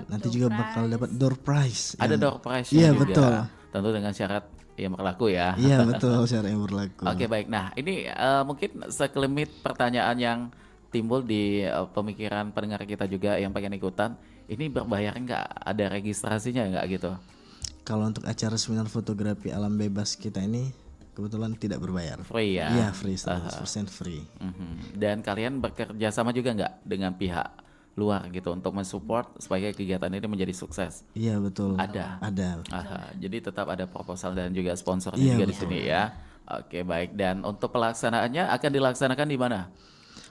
Nanti juga bakal dapat door prize. Ada door prize Iya juga. betul. Tentu dengan syarat yang berlaku ya. Iya betul, syarat yang berlaku. Oke, baik. Nah, ini mungkin sekelimit pertanyaan yang timbul di pemikiran pendengar kita juga yang pengen ikutan. Ini berbayar nggak? Ada registrasinya nggak gitu? Kalau untuk acara seminar fotografi alam bebas kita ini kebetulan tidak berbayar. Free ya? Iya free, 100% free. Dan kalian bekerja sama juga nggak dengan pihak luar gitu untuk mensupport supaya kegiatan ini menjadi sukses? Iya betul. Ada. Jadi tetap ada proposal dan juga sponsornya Iya, juga di sini ya. Oke, baik. Dan untuk pelaksanaannya akan dilaksanakan di mana?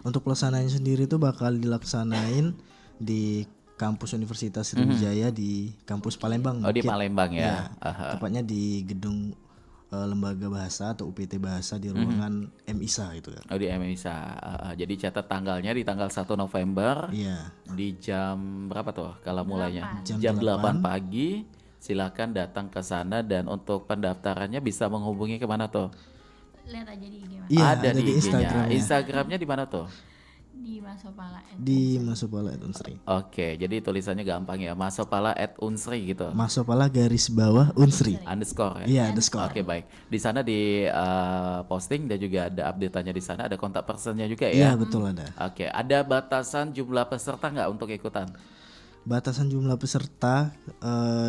Untuk pelaksanaannya sendiri itu bakal dilaksanain di kampus Universitas Sriwijaya di kampus Palembang. Oh, di Bukit. Palembang ya. Iya. Tepatnya di gedung Lembaga Bahasa atau UPT Bahasa di ruangan MISA itu kan. Oh, di MISA. Jadi catat tanggalnya di tanggal 1 November. Iya. Di jam berapa tuh kalau mulainya? Jam 8 pagi. Silakan datang ke sana dan untuk pendaftarannya bisa menghubungi kemana tuh? Lihat aja di IG Mas. Iya, ada di IG-nya. Instagramnya. Instagramnya di mana tuh? Di Masopala. Di Masopala @unsri. Oke, jadi tulisannya gampang ya, Masopala @unsri gitu. Masopala garis bawah unsri. Underscore ya. Iya, underscore. Oke, baik. Di sana di posting dan juga ada update-nya di sana, ada kontak personnya juga Iya, ya. betul ada. Oke, ada batasan jumlah peserta nggak untuk ikutan? Batasan jumlah peserta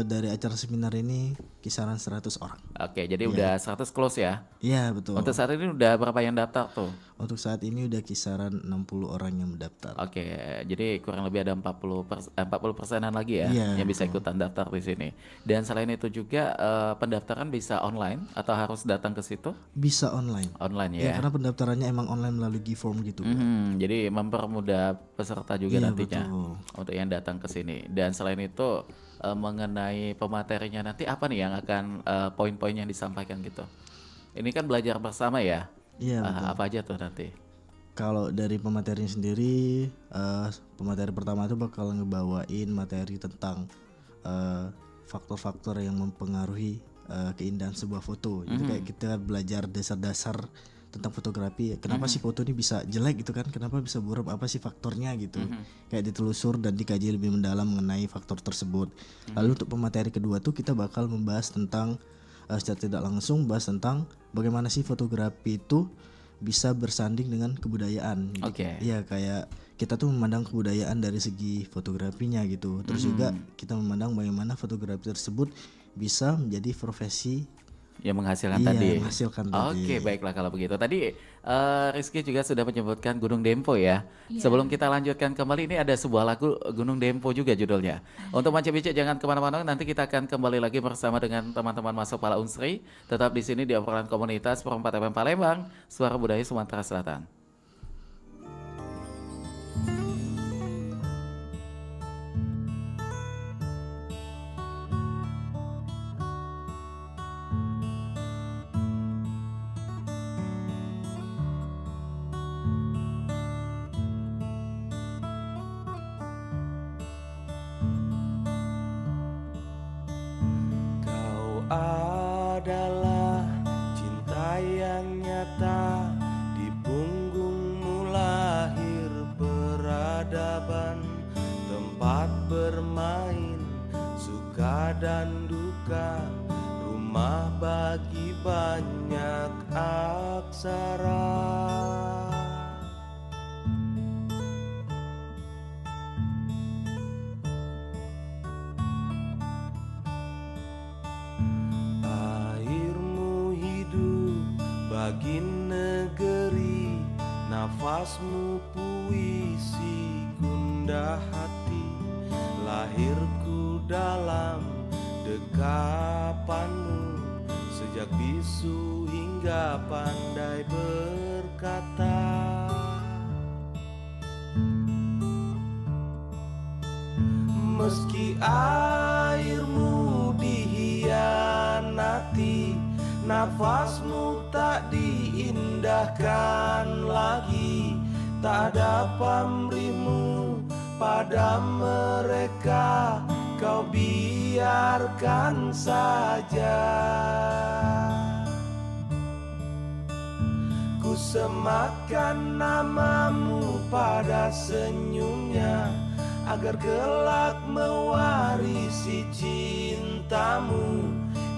dari acara seminar ini kisaran 100 orang. Oke, jadi udah 100 close ya. Iya, betul. Untuk saat ini udah berapa yang daftar tuh? Untuk saat ini udah kisaran 60 orang yang mendaftar. Oke, jadi kurang lebih ada 40%-an lagi ya Iya, yang bisa ikutan daftar di sini. Dan selain itu juga pendaftaran bisa online atau harus datang ke situ? Bisa online. Online Ya, ya. karena pendaftarannya emang online melalui Giform gitu. Jadi mempermudah peserta juga Iya, nantinya betul. untuk yang datang ke sini. Dan selain itu mengenai pematerinya nanti apa nih yang akan poin-poin yang disampaikan gitu? Ini kan belajar bersama ya. Iya, betul. Apa aja tuh nanti? Kalau dari pematerinya sendiri, pemateri pertama itu bakal ngebawain materi tentang faktor-faktor yang mempengaruhi keindahan sebuah foto. Jadi kayak kita belajar dasar-dasar tentang fotografi. Kenapa sih foto ini bisa jelek gitu kan? Kenapa bisa buram? Apa sih faktornya gitu? Kayak ditelusur dan dikaji lebih mendalam mengenai faktor tersebut. Lalu untuk pemateri kedua tuh kita bakal membahas tentang secara tidak langsung bahas tentang bagaimana sih fotografi itu bisa bersanding dengan kebudayaan. Oke. Iya, kayak kita tuh memandang kebudayaan dari segi fotografinya gitu. Terus juga kita memandang bagaimana fotografi tersebut bisa menjadi profesi Yang menghasilkan iya, tadi. menghasilkan tadi. Oke, baiklah kalau begitu. Tadi Rizky juga sudah menyebutkan Gunung Dempo ya. Sebelum kita lanjutkan kembali, ini ada sebuah lagu Gunung Dempo juga judulnya. Untuk Mancabicek jangan kemana-mana, nanti kita akan kembali lagi bersama dengan teman-teman Masopala Unsri. Tetap di sini di obrolan komunitas Perempat FM Palembang, Suara Budaya Sumatera Selatan. Adalah cinta yang nyata, di punggungmu lahir peradaban, tempat bermain suka dan duka, rumah bagi banyak aksara. Bagi negeri, nafasmu puisi gundah hati, lahirku dalam dekapanmu, sejak bisu hingga pandai berkata. Meski airmu dihianati, nafasmu tak diindahkan lagi, tak ada pamrihmu pada mereka, kau biarkan saja. Ku sematkan namamu pada senyumnya, agar kelak mewarisi cintamu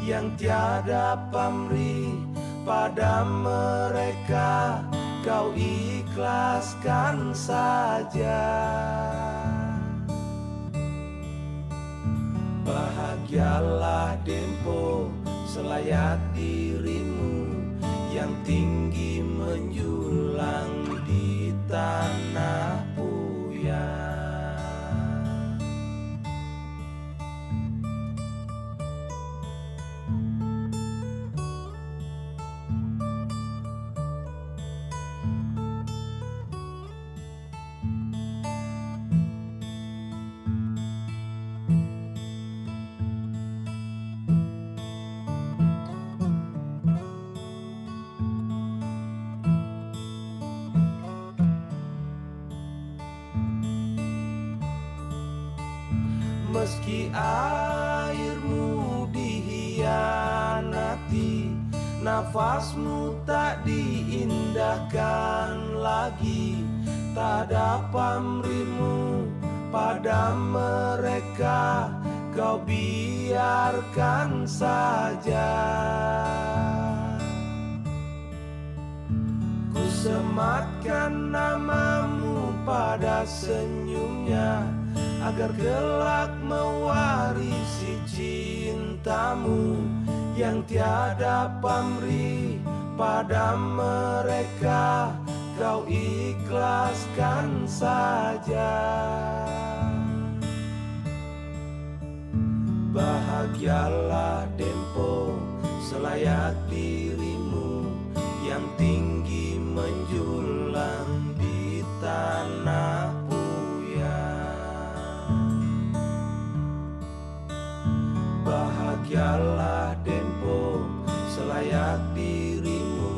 yang tiada pamrih pada mereka, kau ikhlaskan saja. Bahagialah Dempo selayak dirimu yang tinggi menjulang di tanah puyang. Meski airmu dihianati, nafasmu tak diindahkan lagi, tak ada pamrihmu pada mereka, kau biarkan saja. Ku sematkan namamu pada senyumnya, agar kelak mewarisi cintamu yang tiada pamrih pada mereka, kau ikhlaskan saja. Bahagialah Dempo selayak dirimu yang tinggi menjulang di tanah puyang. Bahagialah Dempo selayak dirimu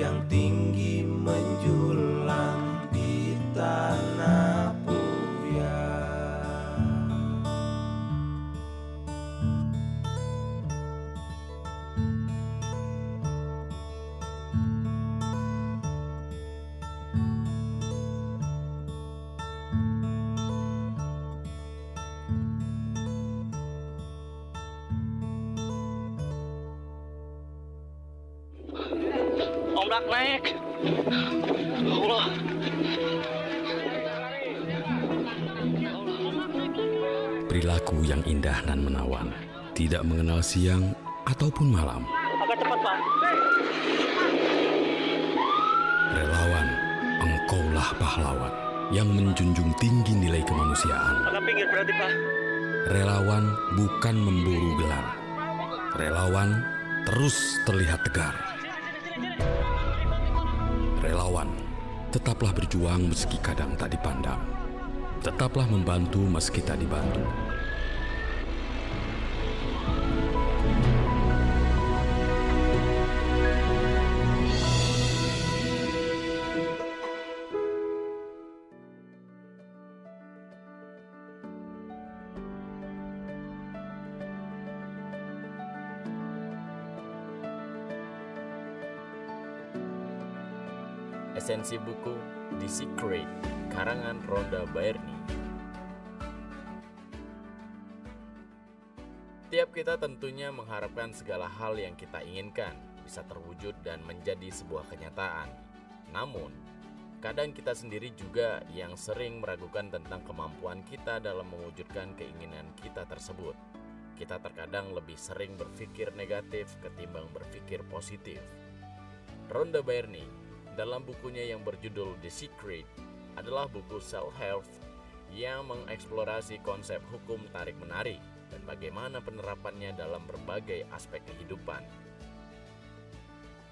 yang tinggi menjulang di tanah puyang. Ombak naik. Allah. Perilaku yang indah dan menawan, tidak mengenal siang ataupun malam. Agak cepat, Pak. Relawan, engkaulah pahlawan yang menjunjung tinggi nilai kemanusiaan. Agak pinggir berarti, Pak. Relawan bukan memburu gelar. Relawan terus terlihat tegar. Relawan, tetaplah berjuang meski kadang tak dipandang. Tetaplah membantu meski tak dibantu. Esensi buku The Secret, karangan Rhonda Byrne. Tiap kita tentunya mengharapkan segala hal yang kita inginkan bisa terwujud dan menjadi sebuah kenyataan. Namun, kadang kita sendiri juga yang sering meragukan tentang kemampuan kita dalam mewujudkan keinginan kita tersebut. Kita terkadang lebih sering berpikir negatif ketimbang berpikir positif. Rhonda Byrne dalam bukunya yang berjudul The Secret adalah buku self-help yang mengeksplorasi konsep hukum tarik-menarik dan bagaimana penerapannya dalam berbagai aspek kehidupan.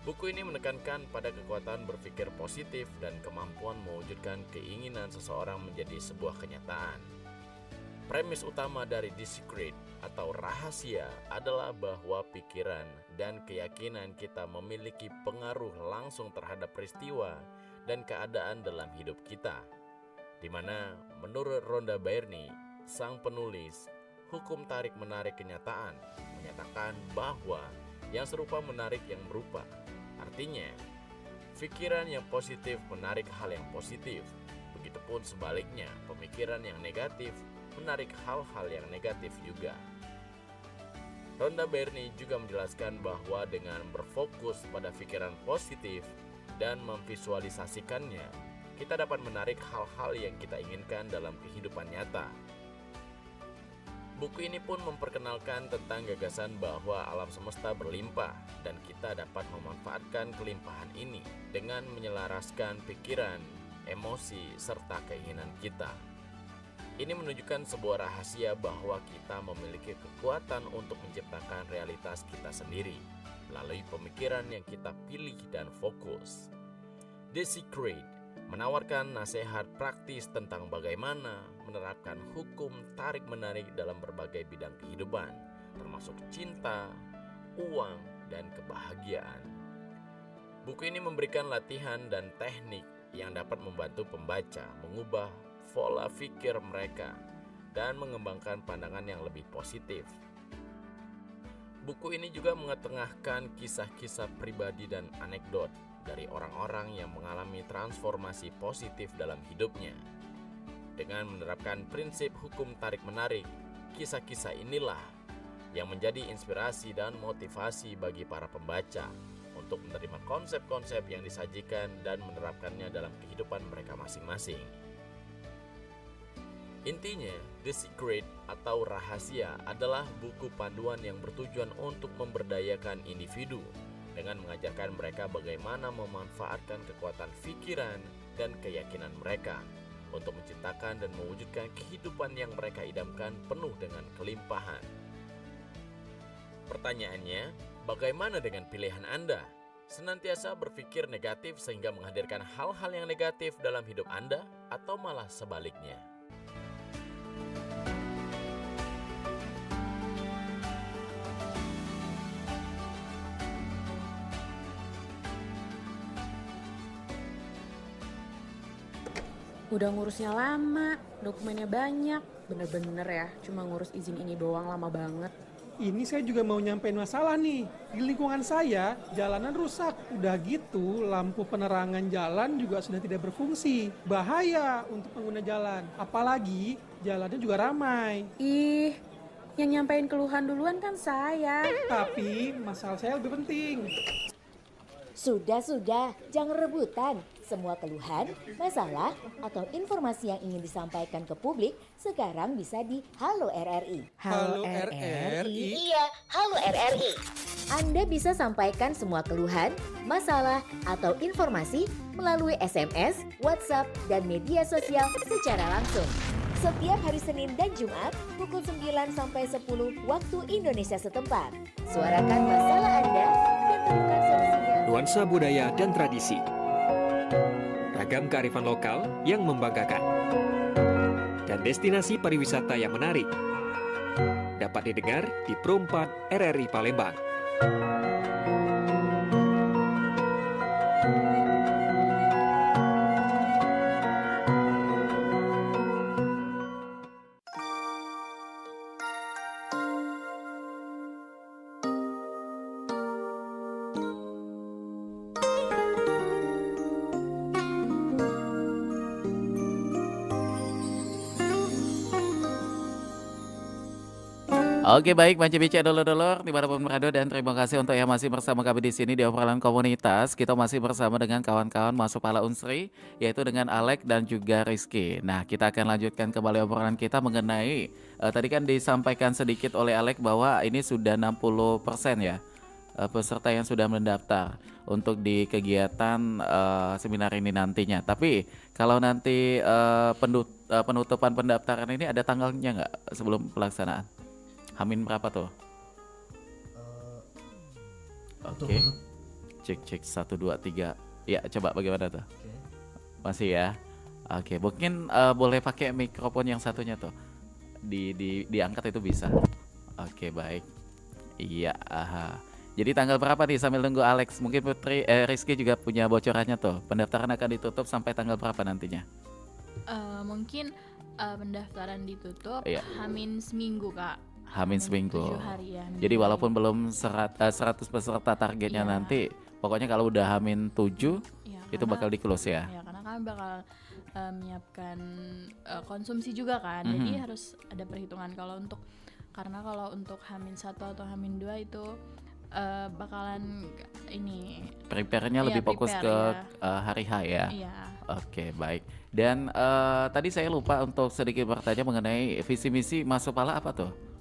Buku ini menekankan pada kekuatan berpikir positif dan kemampuan mewujudkan keinginan seseorang menjadi sebuah kenyataan. Premis utama dari The Secret atau rahasia adalah bahwa pikiran dan keyakinan kita memiliki pengaruh langsung terhadap peristiwa dan keadaan dalam hidup kita. Di mana menurut Rhonda Byrne, sang penulis, hukum tarik-menarik kenyataan menyatakan bahwa yang serupa menarik yang berupa. Artinya, pikiran yang positif menarik hal yang positif. Begitupun sebaliknya, pemikiran yang negatif menarik hal-hal yang negatif juga. Rhonda Byrne juga menjelaskan bahwa dengan berfokus pada pikiran positif dan memvisualisasikannya, kita dapat menarik hal-hal yang kita inginkan dalam kehidupan nyata. Buku ini pun memperkenalkan tentang gagasan bahwa alam semesta berlimpah dan kita dapat memanfaatkan kelimpahan ini dengan menyelaraskan pikiran, emosi, serta keinginan kita. Ini menunjukkan sebuah rahasia bahwa kita memiliki kekuatan untuk menciptakan realitas kita sendiri melalui pemikiran yang kita pilih dan fokus. The Secret menawarkan nasihat praktis tentang bagaimana menerapkan hukum tarik-menarik dalam berbagai bidang kehidupan, termasuk cinta, uang, dan kebahagiaan. Buku ini memberikan latihan dan teknik yang dapat membantu pembaca mengubah pola pikir mereka dan mengembangkan pandangan yang lebih positif. Buku ini juga mengetengahkan kisah-kisah pribadi dan anekdot dari orang-orang yang mengalami transformasi positif dalam hidupnya. Dengan menerapkan prinsip hukum tarik-menarik, kisah-kisah inilah yang menjadi inspirasi dan motivasi bagi para pembaca untuk menerima konsep-konsep yang disajikan dan menerapkannya dalam kehidupan mereka masing-masing. Intinya, The Secret atau Rahasia adalah buku panduan yang bertujuan untuk memberdayakan individu dengan mengajarkan mereka bagaimana memanfaatkan kekuatan pikiran dan keyakinan mereka untuk menciptakan dan mewujudkan kehidupan yang mereka idamkan penuh dengan kelimpahan. Pertanyaannya, bagaimana dengan pilihan Anda? Senantiasa berpikir negatif sehingga menghadirkan hal-hal yang negatif dalam hidup Anda atau malah sebaliknya? Udah ngurusnya lama, dokumennya banyak, bener-bener ya, cuma ngurus izin ini doang lama banget. Ini saya juga mau nyampein masalah nih. Di lingkungan saya, jalanan rusak. Udah gitu, lampu penerangan jalan juga sudah tidak berfungsi. Bahaya untuk pengguna jalan. Apalagi jalannya juga ramai. Ih, yang nyampein keluhan duluan kan saya. Tapi masalah saya lebih penting. Sudah, jangan rebutan. Semua keluhan, masalah, atau informasi yang ingin disampaikan ke publik sekarang bisa di Halo RRI. Halo RRI? Iya, Halo RRI. Anda bisa sampaikan semua keluhan, masalah, atau informasi melalui SMS, WhatsApp, dan media sosial secara langsung. Setiap hari Senin dan Jumat pukul 9 sampai 10 waktu Indonesia setempat. Suarakan masalah Anda dan temukan solusinya. Nuansa budaya dan tradisi. Ragam kearifan lokal yang membanggakan. Dan destinasi pariwisata yang menarik. Dapat didengar di Pro 4 RRI Palembang. Oke baik, Manci Bica Dolor-Dolor dimanapun berada dan terima kasih untuk yang masih bersama kami di sini di obrolan komunitas. Kita masih bersama dengan kawan-kawan Masupala Unsri, yaitu dengan Alek dan juga Rizky. Nah, kita akan lanjutkan kembali obrolan kita mengenai tadi kan disampaikan sedikit oleh Alek bahwa ini sudah 60% ya peserta yang sudah mendaftar untuk di kegiatan seminar ini nantinya. Tapi kalau nanti penutupan pendaftaran ini ada tanggalnya nggak sebelum pelaksanaan? Hamin berapa tuh? Oke. Cek 1 2 3. Ya, coba bagaimana tuh? Masih ya. Oke, mungkin boleh pakai mikrofon yang satunya tuh. Diangkat itu bisa. Oke, baik. Iya, aha. Jadi tanggal berapa nih sambil nunggu Alex? Mungkin Rizky juga punya bocorannya tuh. Pendaftaran akan ditutup sampai tanggal berapa nantinya? Mungkin pendaftaran ditutup Hamin seminggu, Kak. Hamin seminggu. 7 hari ya. Jadi walaupun belum 100 peserta targetnya nanti, pokoknya kalau udah Hamin 7 itu bakal di-close ya. Ya, karena kan bakal menyiapkan konsumsi juga kan. Jadi harus ada perhitungan karena kalau untuk Hamin 1 atau Hamin 2 itu bakalan ini prepare-nya lebih fokus ke hari H ya. Iya. Oke, baik. Dan tadi saya lupa untuk sedikit bertanya mengenai visi misi Masupala apa tuh?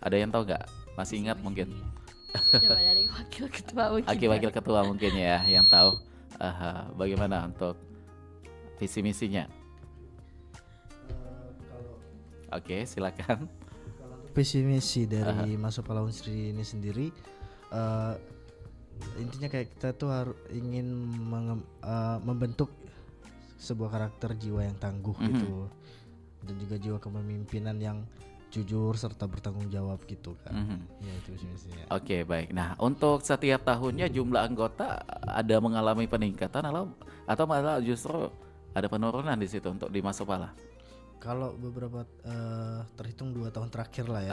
Ada yang tahu nggak? Masih ingat mungkin? Coba dari wakil ketua mungkin. Wakil ketua mungkin ya yang tahu. Bagaimana untuk visi misinya? Oke, silakan. Visi misi dari Masupala Unsri ini sendiri intinya kayak kita tuh ingin membentuk sebuah karakter jiwa yang tangguh gitu, dan juga jiwa kepemimpinan yang jujur serta bertanggung jawab gitu kan. Ya itu visi misinya. Oke, baik. Nah, untuk setiap tahunnya jumlah anggota ada mengalami peningkatan atau malah justru ada penurunan di situ untuk di Masupala? Kalau beberapa terhitung 2 tahun terakhir lah ya,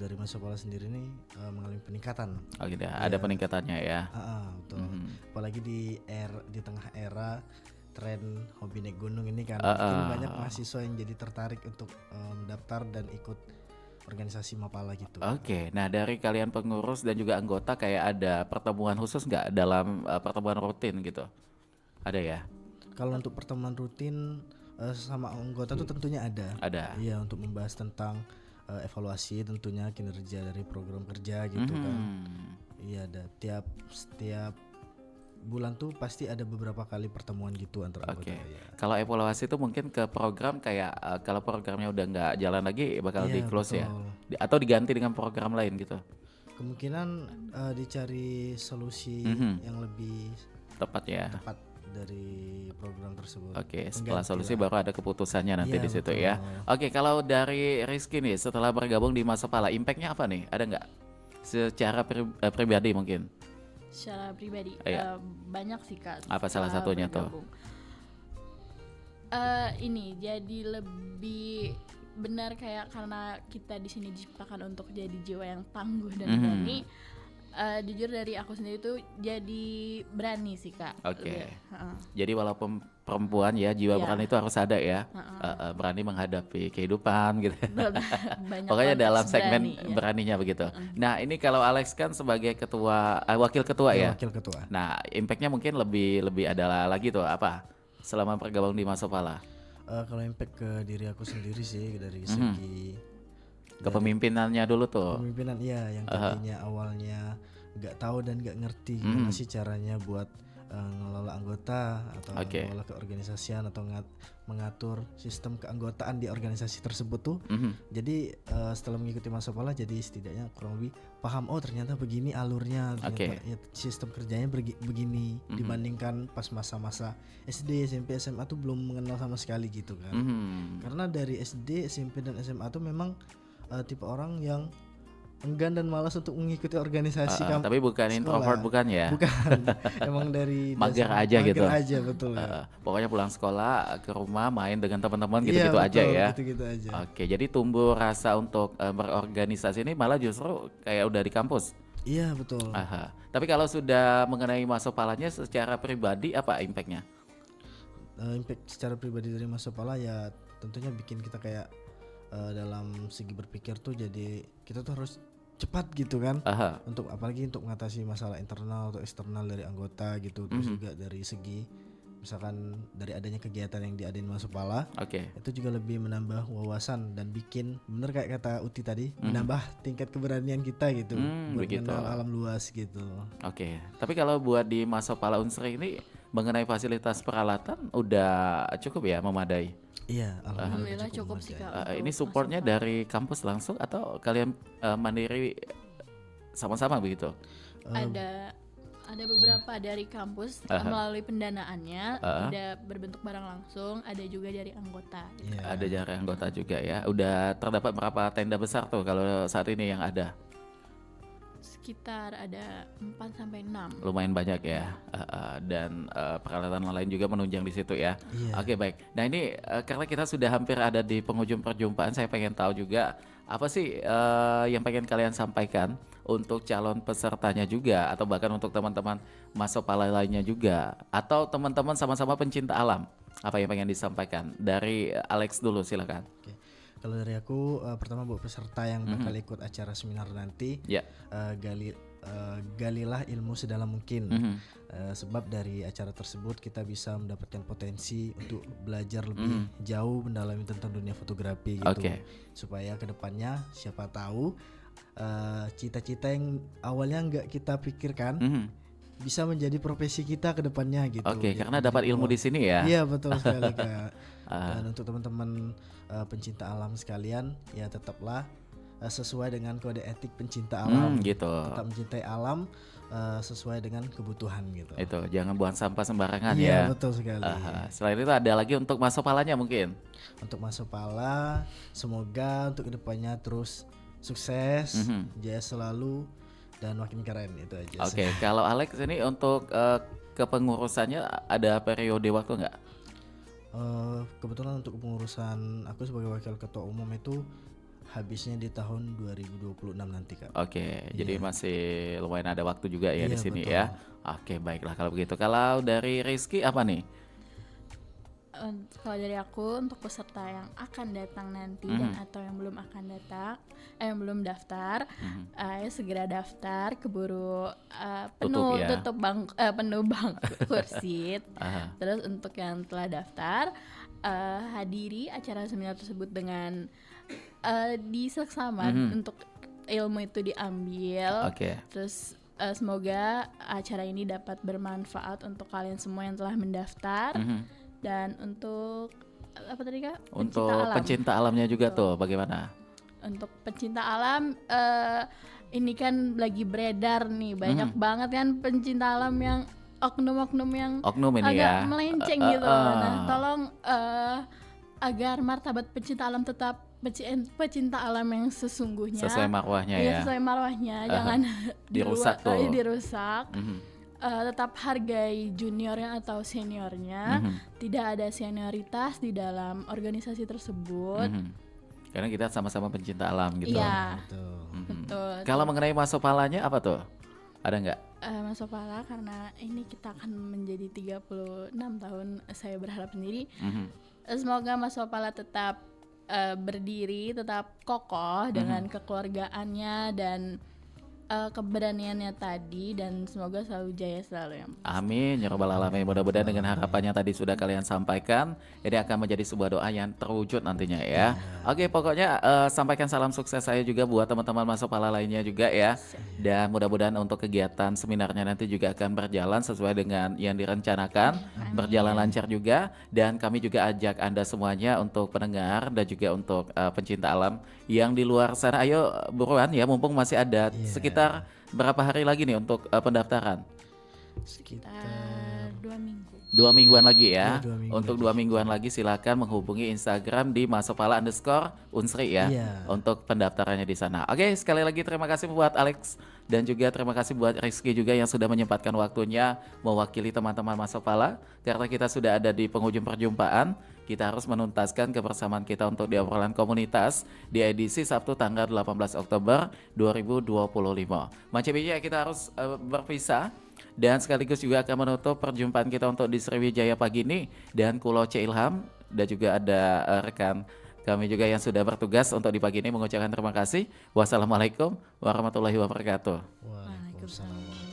dari Masopala sendiri nih mengalami peningkatan. Oh gitu ya, ada peningkatannya ya. Betul. Apalagi di tengah era tren hobi naik gunung ini kan, jadi banyak mahasiswa yang jadi tertarik untuk mendaftar dan ikut organisasi Mapala gitu. Oke, nah dari kalian pengurus dan juga anggota kayak ada pertemuan khusus nggak dalam pertemuan rutin gitu? Ada ya? Kalau untuk pertemuan rutin sama anggota tuh tentunya ada. Ada. Iya, untuk membahas tentang evaluasi tentunya kinerja dari program kerja gitu kan. Iya, ada setiap bulan tuh pasti ada beberapa kali pertemuan gitu antara anggota. Ya. Kalau evaluasi itu mungkin ke program kayak kalau programnya udah nggak jalan lagi bakal di close ya, atau diganti dengan program lain gitu. Kemungkinan dicari solusi yang lebih tepat ya. Tepat dari program tersebut. Oke, setelah solusi baru ada keputusannya nanti di situ ya. Oke, kalau dari Rizky nih setelah bergabung di Masopala, impact-nya apa nih? Ada nggak? Secara pribadi mungkin? Secara pribadi banyak sih Kak. Apa salah satunya bergabung. Ini jadi lebih benar kayak karena kita di sini diciptakan untuk jadi jiwa yang tangguh dan berani. Jujur dari aku sendiri tuh jadi berani sih Kak. Oke. Jadi walaupun perempuan ya jiwa berani itu harus ada ya. Berani menghadapi kehidupan gitu. Pokoknya dalam segmen beraninya begitu. Nah ini kalau Alex kan sebagai ketua, wakil ketua ya. Wakil ketua. Nah impactnya mungkin lebih ada lagi tuh apa? Selama bergabung di Masopala. Kalau impact ke diri aku sendiri sih dari segi kepemimpinannya dulu tuh. Kepemimpinan yang tadinya awalnya nggak tahu dan nggak ngerti gimana sih caranya buat ngelola anggota atau ngelola keorganisasian atau mengatur sistem keanggotaan di organisasi tersebut tuh. Jadi setelah mengikuti Masopala jadi setidaknya kurang lebih paham ternyata begini alurnya, ternyata sistem kerjanya begini dibandingkan pas masa-masa SD, SMP, SMA tuh belum mengenal sama sekali gitu kan. Karena dari SD, SMP dan SMA tuh memang tipe orang yang enggan dan malas untuk mengikuti organisasi tapi bukan introvert bukan ya? Bukan. Emang dari mager aja gitu. Mager aja betul. Pokoknya pulang sekolah ke rumah main dengan teman-teman gitu-gitu aja ya. Gitu-gitu aja. Oke, jadi tumbuh rasa untuk berorganisasi ini malah justru kayak udah di kampus. Iya, betul. Tapi kalau sudah mengenai Masopalanya secara pribadi apa impactnya? Impact secara pribadi dari Masopala ya tentunya bikin kita kayak dalam segi berpikir tuh jadi kita tuh harus cepat gitu kan, untuk apalagi untuk mengatasi masalah internal atau eksternal dari anggota gitu. Terus juga dari segi misalkan dari adanya kegiatan yang diadain Masopala, itu juga lebih menambah wawasan dan bikin bener kayak kata Uti tadi, menambah tingkat keberanian kita gitu buat mengenal alam luas gitu. Tapi kalau buat di Masopala Unsri ini mengenai fasilitas peralatan udah cukup ya, memadai? Iya, alhamdulillah cukup sih Kak. Ini supportnya dari kampus langsung atau kalian mandiri sama-sama begitu? Ada beberapa dari kampus melalui pendanaannya, ada berbentuk barang langsung, ada juga dari anggota. Ada dari anggota juga ya. Udah terdapat berapa tenda besar tuh kalau saat ini yang ada? Sekitar ada 4-6. Lumayan banyak ya. Dan peralatan lain juga menunjang di situ ya. Oke, baik. Nah ini karena kita sudah hampir ada di penghujung perjumpaan, saya pengen tahu juga apa sih yang pengen kalian sampaikan untuk calon pesertanya juga, atau bahkan untuk teman-teman Masopala lainnya juga, atau teman-teman sama-sama pencinta alam. Apa yang pengen disampaikan? Dari Alex dulu silakan. Kalau dari aku pertama buat peserta yang bakal ikut acara seminar nanti, galilah ilmu sedalam mungkin. Sebab dari acara tersebut kita bisa mendapatkan potensi untuk belajar lebih jauh mendalami tentang dunia fotografi gitu. Supaya kedepannya siapa tahu cita-cita yang awalnya nggak kita pikirkan bisa menjadi profesi kita ke depannya gitu. Karena dapat ilmu di sini ya. Iya, betul sekali Kak. Dan untuk teman-teman pencinta alam sekalian, ya tetaplah sesuai dengan kode etik pencinta alam. Tetap mencintai alam sesuai dengan kebutuhan gitu. Itu, jangan buang sampah sembarangan ya. Iya, betul sekali. Selain itu ada lagi untuk Masopalanya mungkin? Untuk Masopala, semoga untuk kedepannya terus sukses, jaya selalu, dan makin keren, itu aja. Kalau Alex ini untuk kepengurusannya ada periode waktu nggak? Kebetulan untuk pengurusan aku sebagai wakil ketua umum itu habisnya di tahun 2026 nanti, Kak. Oke, jadi Iya. masih lumayan ada waktu juga ya di Iya, sini betul. ya. Oke, baiklah kalau begitu. Kalau dari Rizky apa nih? Kalau dari aku untuk peserta yang akan datang nanti dan atau yang belum akan datang, yang belum daftar, ayo segera daftar, keburu Tutup ya. penuh bangku kursi. Aha. Terus untuk yang telah daftar, hadiri acara seminar tersebut dengan diseksama untuk ilmu itu diambil. Oke. Terus semoga acara ini dapat bermanfaat untuk kalian semua yang telah mendaftar. Dan untuk apa tadi Kak? Untuk pencinta alamnya juga tuh bagaimana? Untuk pencinta alam, ini kan lagi beredar nih banyak banget kan pencinta alam yang oknum-oknum yang Oknum ini agak ya. melenceng gitu. Nah, tolong agar martabat pencinta alam tetap pecinta alam yang sesungguhnya Sesuai marwahnya ya. sesuai marwahnya, jangan Dirusak tuh. dirusak. Tetap hargai juniornya atau seniornya. Tidak ada senioritas di dalam organisasi tersebut. Karena kita sama-sama pencinta alam gitu. Iya, betul. Kalau mengenai masopalanya apa tuh? Ada nggak? Mas Opala, karena ini kita akan menjadi 36 tahun, saya berharap sendiri. Semoga Mas Opala tetap berdiri, tetap kokoh dengan kekeluargaannya dan keberaniannya tadi, dan semoga selalu jaya selalu ya. Amin ya rabbal alamin. Mudah-mudahan dengan harapannya tadi sudah kalian sampaikan, ini akan menjadi sebuah doa yang terwujud nantinya ya. Oke, pokoknya sampaikan salam sukses saya juga buat teman-teman Masopala lainnya juga ya. Dan mudah-mudahan untuk kegiatan seminarnya nanti juga akan berjalan sesuai dengan yang direncanakan, berjalan lancar juga. Dan kami juga ajak Anda semuanya untuk pendengar dan juga untuk pencinta alam yang di luar sana, ayo buruan ya, mumpung masih ada sekitar berapa hari lagi nih untuk pendaftaran? Sekitar 2 minggu. 2 mingguan lagi ya. Iya, 2 minggu Untuk 2 mingguan lagi silakan menghubungi Instagram di masopala_unsri ya. Iya. Untuk pendaftarannya di sana. Oke, sekali lagi terima kasih buat Alex dan juga terima kasih buat Rizky juga yang sudah menyempatkan waktunya mewakili teman-teman Masopala. Karena kita sudah ada di penghujung perjumpaan, kita harus menuntaskan kebersamaan kita untuk di obrolan komunitas di edisi Sabtu tanggal 18 Oktober 2025. Macam ini ya, kita harus berpisah. Dan sekaligus juga akan menutup perjumpaan kita untuk di Sriwijaya pagi ini. Dan Kulo C. Ilham dan juga ada rekan kami juga yang sudah bertugas untuk di pagi ini mengucapkan terima kasih. Wassalamualaikum warahmatullahi wabarakatuh. Waalaikumsalam.